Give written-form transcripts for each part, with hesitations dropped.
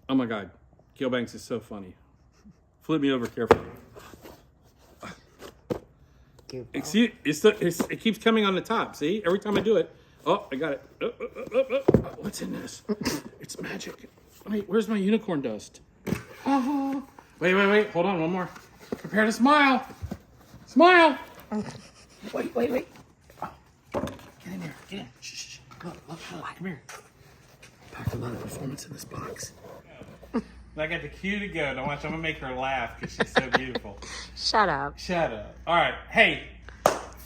Oh my God. Gil Banks is so funny. Flip me over carefully. See, it keeps coming on the top. See, every time I do it. Oh, I got it. What's in this? It's magic. Wait, where's my unicorn dust? Oh, wait. Hold on, one more. Prepare to smile. Smile. Wait. Oh. Get in here. Get in. Shh. Look. Come here. Packed a lot of performance in this box. I got the cue to go. Now watch, I'm gonna make her laugh because she's so beautiful. Shut up. All right. Hey,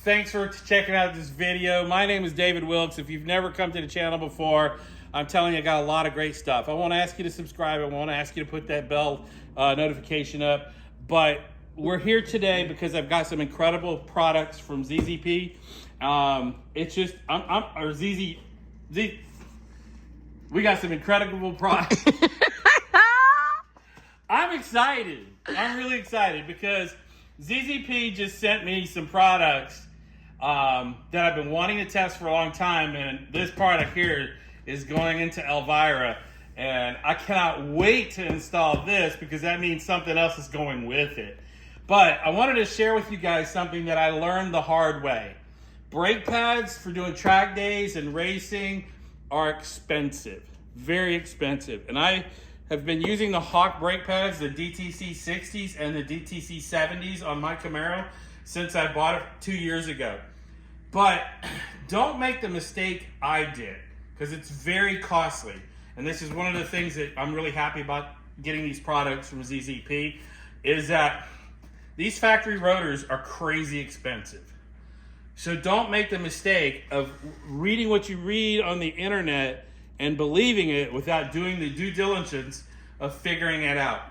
thanks for checking out this video. My name is David Wilkes. If you've never come to the channel before, I'm telling you, I got a lot of great stuff. I won't ask you to subscribe. I won't ask you to put that bell notification up. But we're here today because I've got some incredible products from ZZP. It's just, we got some incredible products. I'm excited. I'm really excited because ZZP just sent me some products that I've been wanting to test for a long time, and this product here is going into Elvira, and I cannot wait to install this because that means something else is going with it. But I wanted to share with you guys something that I learned the hard way. Brake pads for doing track days and racing are expensive, very expensive, and I have been using the Hawk brake pads, the DTC 60s and the DTC 70s on my Camaro since I bought it 2 years ago. But don't make the mistake I did, because it's very costly. And this is one of the things that I'm really happy about getting these products from ZZP, is that these factory rotors are crazy expensive. So don't make the mistake of reading what you read on the internet and believing it without doing the due diligence of figuring it out.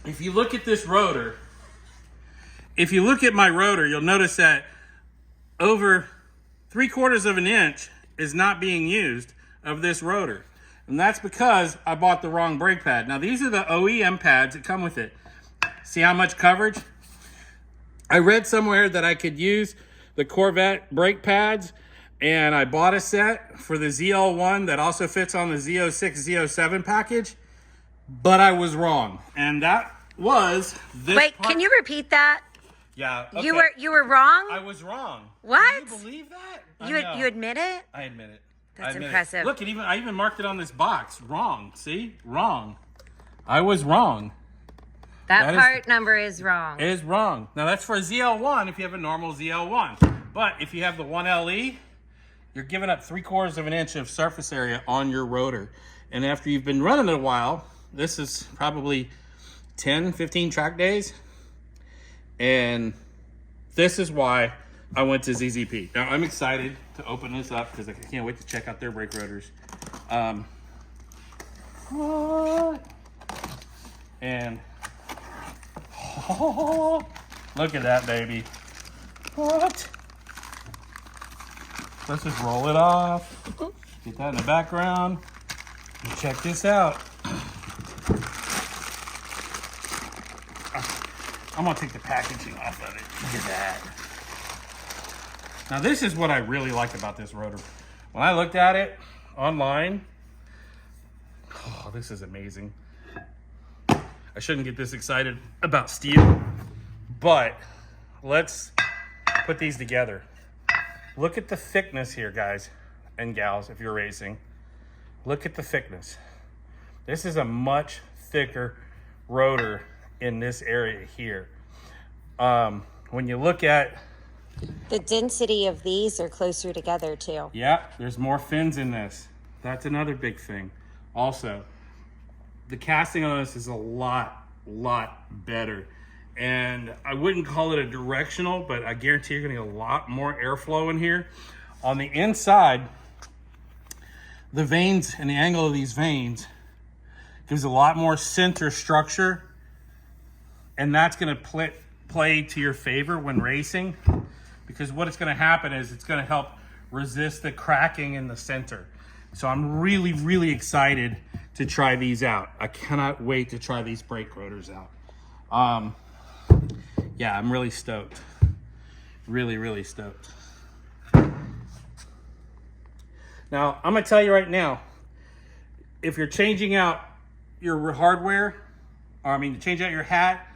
If you look at this rotor, if you look at my rotor, you'll notice that over 3/4 of an inch is not being used of this rotor. And that's because I bought the wrong brake pad. Now these are the OEM pads that come with it. See how much coverage? I read somewhere that I could use the Corvette brake pads, and I bought a set for the ZL1 that also fits on the Z06, Z07 package, but I was wrong. And that was this. Wait, can you repeat that? Yeah. Okay. You were wrong? I was wrong. What? Can you believe that? You admit it? I admit it. That's impressive. Look, I even marked it on this box. Wrong. See? Wrong. I was wrong. That part number is wrong. Is wrong. Now that's for a ZL1 if you have a normal ZL1. But if you have the 1LE, you're giving up 3/4 of an inch of surface area on your rotor. And after you've been running it a while, this is probably 10, 15 track days. And this is why I went to ZZP. Now I'm excited to open this up because I can't wait to check out their brake rotors. And look at that, baby. What? Let's just roll it off. Get that in the background. And check this out. I'm gonna take the packaging off of it. Look at that. Now this is what I really like about this rotor. When I looked at it online, oh, this is amazing. I shouldn't get this excited about steel, but let's put these together. Look at the thickness here, guys and gals, if you're racing. Look at the thickness. This is a much thicker rotor in this area here. When you look at the density of these are closer together too. Yeah, there's more fins in this. That's another big thing. Also, the casting on this is a lot better. And I wouldn't call it a directional, but I guarantee you're gonna get a lot more airflow in here. On the inside, the vanes and the angle of these vanes gives a lot more center structure, and that's gonna play to your favor when racing, because what it's gonna happen is it's gonna help resist the cracking in the center. So I'm really excited to try these out. I cannot wait to try these brake rotors out. Yeah, I'm really stoked. Really stoked. Now, I'm gonna tell you right now, if you're changing out your hardware, or I mean to change out your hat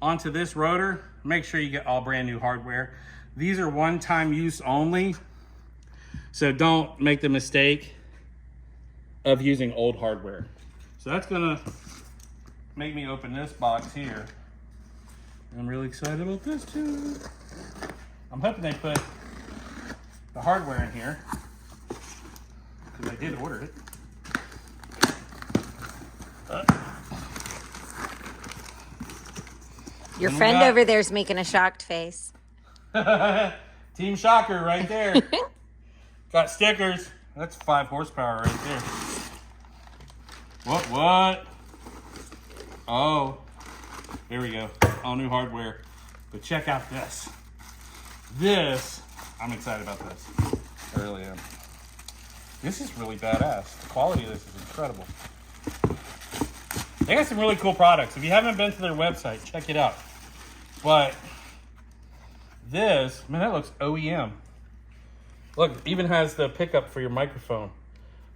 onto this rotor, make sure you get all brand new hardware. These are one-time use only, so don't make the mistake of using old hardware. So that's gonna make me open this box here. I'm really excited about this too. I'm hoping they put the hardware in here, because I did order it. Your friend over there's making a shocked face. Team Shocker right there. Got stickers. That's 5 horsepower right there. What? Oh, there we go. All new hardware. But check out this. I'm excited about this. I really am. This is really badass. The quality of this is incredible. They got some really cool products. If you haven't been to their website, check it out. But this, man, that looks OEM. Look, it even has the pickup for your microphone.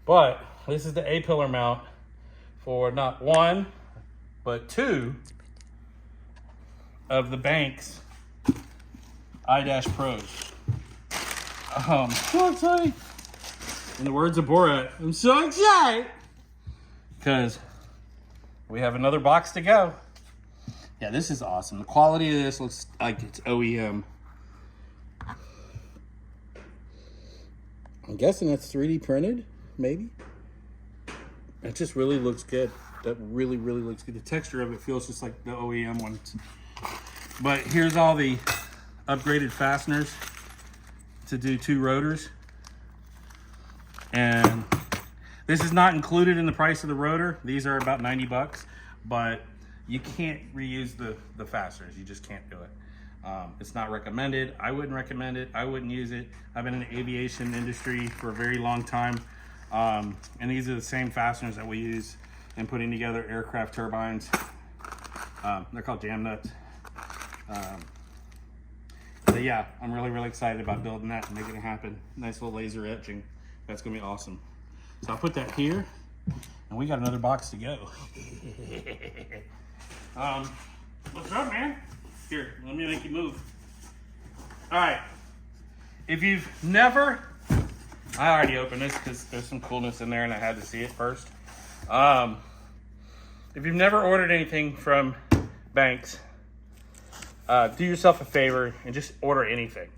But this is the A-pillar mount for not one, but two of the Banks iDash Pros. I'm so excited. In the words of Borat, I'm so excited. Because we have another box to go. Yeah, this is awesome. The quality of this looks like it's OEM. I'm guessing that's 3D printed, maybe. It just really looks good. That really, really looks good. The texture of it feels just like the OEM ones. But here's all the upgraded fasteners to do 2 rotors. And this is not included in the price of the rotor. These are about 90 bucks, but you can't reuse the fasteners. You just can't do it. It's not recommended. I wouldn't recommend it. I wouldn't use it. I've been in the aviation industry for a very long time. And these are the same fasteners that we use in putting together aircraft turbines. They're called jam nuts. But yeah, I'm really, really excited about building that and making it happen. Nice little laser etching. That's gonna be awesome. So I'll put that here, and we got another box to go. What's up, man? Here, let me make you move. All right. If you've never, I already opened this because there's some coolness in there and I had to see it first. If you've never ordered anything from Banks, do yourself a favor and just order anything.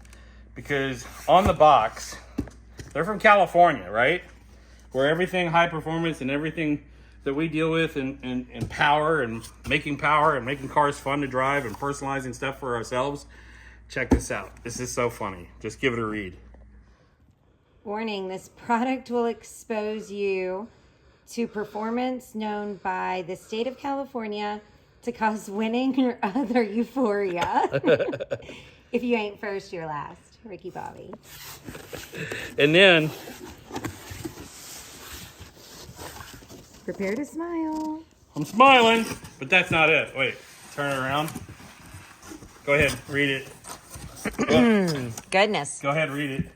Because on the box, they're from California, right? Where everything high performance and everything that we deal with in power and making cars fun to drive and personalizing stuff for ourselves. Check this out. This is so funny. Just give it a read. Warning, this product will expose you to performance known by the state of California to cause winning or other euphoria. If you ain't first, you're last. Ricky Bobby. And then, prepare to smile. I'm smiling, but that's not it. Wait, turn it around. Go ahead, read it. Goodness. Go ahead, read it.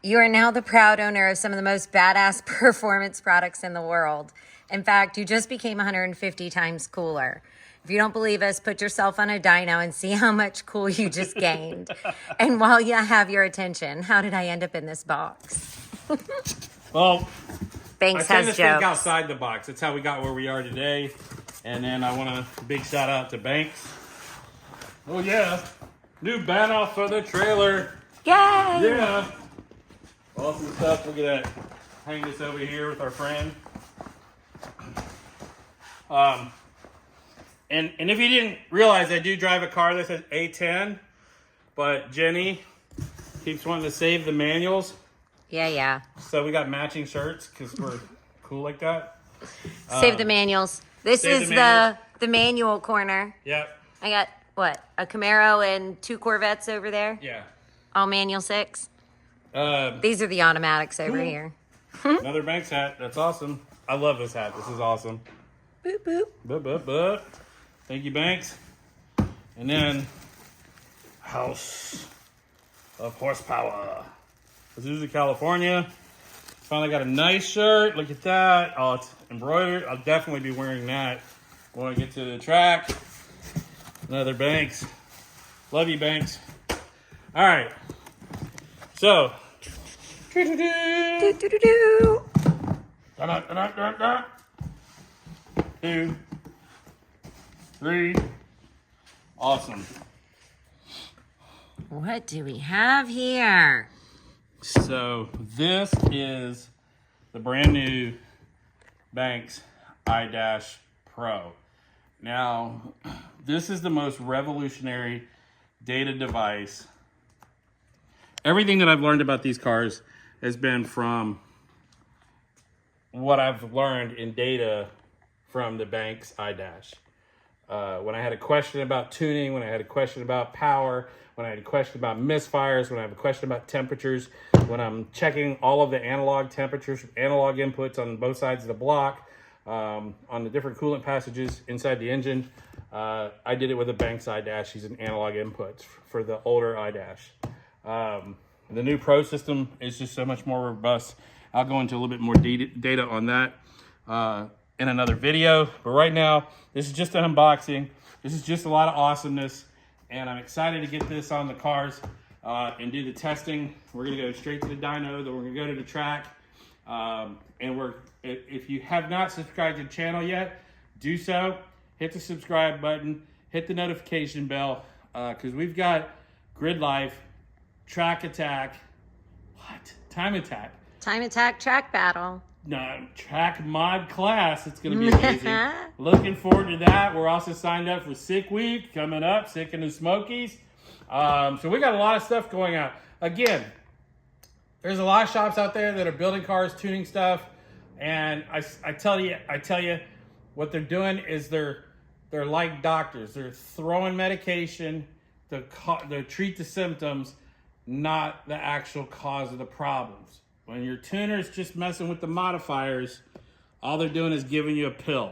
You are now the proud owner of some of the most badass performance products in the world. In fact, you just became 150 times cooler. If you don't believe us, put yourself on a dyno and see how much cool you just gained. And while you have your attention, how did I end up in this box? Well, Banks I has sent this jokes. thing outside the box. That's how we got where we are today. And then I want a big shout out to Banks. Oh yeah, new banner for the trailer. Yay! Yeah. Awesome stuff. Look at that. Hang this over here with our friend. And if you didn't realize, I do drive a car that says A10, but Jenny keeps wanting to save the manuals. Yeah. So we got matching shirts because we're cool like that. Save the manuals. This save is the manuals. the manual corner. Yep. I got, what, a Camaro and 2 Corvettes over there? Yeah. All manual 6. These are the automatics over here. Another Banks hat. That's awesome. I love this hat. This is awesome. Boop, boop. Boop, boop, boop. Thank you, Banks. And then, House of Horsepower. Azusa, California. Finally got a nice shirt. Look at that. Oh, it's embroidered. I'll definitely be wearing that when I get to the track. Another Banks. Love you, Banks. All right. So. Do-do-do-do. 2, 3. Awesome. What do we have here? So this is the brand new Banks iDash Pro. Now, this is the most revolutionary data device. Everything that I've learned about these cars has been from what I've learned in data from the Banks iDash. When I had a question about tuning, when I had a question about power, when I had a question about misfires, when I have a question about temperatures, when I'm checking all of the analog temperatures, analog inputs on both sides of the block, on the different coolant passages inside the engine, I did it with a Banks iDash using analog inputs for the older iDash. The new Pro system is just so much more robust. I'll go into a little bit more data on that in another video. But right now, this is just an unboxing. This is just a lot of awesomeness. And I'm excited to get this on the cars and do the testing. We're gonna go straight to the dyno, then we're gonna go to the track. If you have not subscribed to the channel yet, do so. Hit the subscribe button, hit the notification bell, because we've got Grid Life, Track Attack, Time Attack. Time attack track battle. No, track mod class. It's going to be amazing. Looking forward to that. We're also signed up for Sick Week coming up, Sick in the Smokies. So we got a lot of stuff going out. Again, there's a lot of shops out there that are building cars, tuning stuff, and I tell you, what they're doing is they're like doctors. They're throwing medication to treat the symptoms, not the actual cause of the problems. When your tuner's just messing with the modifiers, all they're doing is giving you a pill,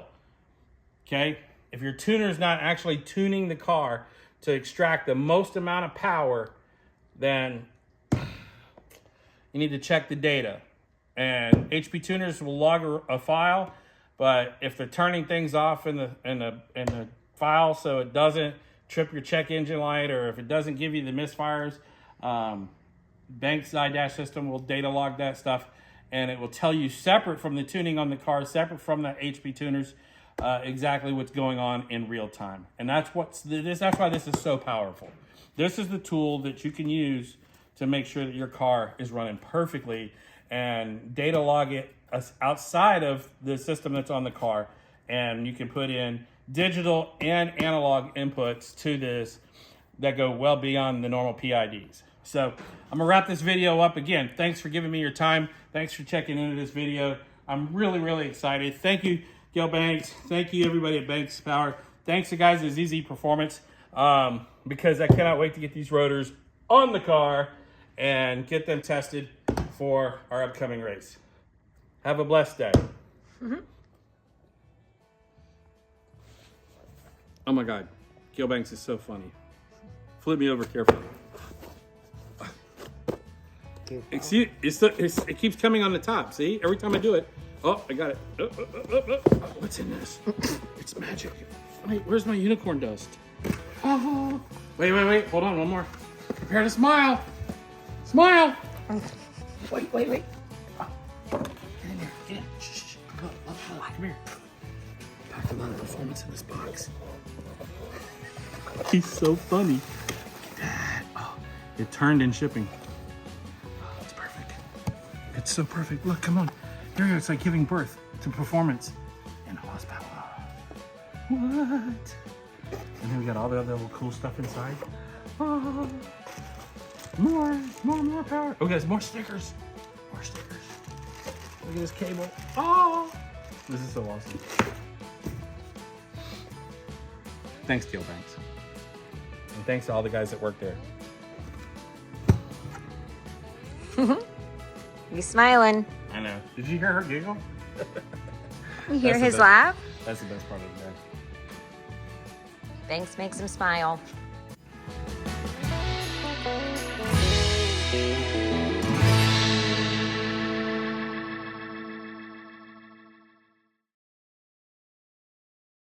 okay? If your tuner's not actually tuning the car to extract the most amount of power, then you need to check the data. And HP tuners will log a file, but if they're turning things off in the file so it doesn't trip your check engine light, or if it doesn't give you the misfires, Banks iDash system will data log that stuff, and it will tell you separate from the tuning on the car, separate from the HP tuners, exactly what's going on in real time. And that's why this is so powerful. This is the tool that you can use to make sure that your car is running perfectly and data log it outside of the system that's on the car. And you can put in digital and analog inputs to this that go well beyond the normal PIDs. So I'm gonna wrap this video up. Again, thanks for giving me your time. Thanks for checking into this video. I'm really, really excited. Thank you, Gil Banks. Thank you, everybody at Banks Power. Thanks to guys at ZZPerformance, because I cannot wait to get these rotors on the car and get them tested for our upcoming race. Have a blessed day. Oh my God, Gil Banks is so funny. Flip me over carefully. See, it keeps coming on the top. See, every time I do it. Oh, I got it. What's in this? It's magic. Wait, where's my unicorn dust? Oh, wait. Hold on, one more. Prepare to smile. Smile. Wait. Oh, get in there. Get in. Shh. Come here. Packed a lot of performance in this box. He's so funny. Look at that. Oh, it turned in shipping. It's so perfect. Look, come on. Here we go. It's like giving birth to performance and horsepower. What? And then we got all the other little cool stuff inside. Oh, more power. Oh, guys, more stickers. More stickers. Look at this cable. Oh, this is so awesome. Thanks, Gil Banks. And thanks to all the guys that work there. He's smiling. I know. Did you hear her giggle? You hear his laugh? That's the best part of the day. Banks makes him smile.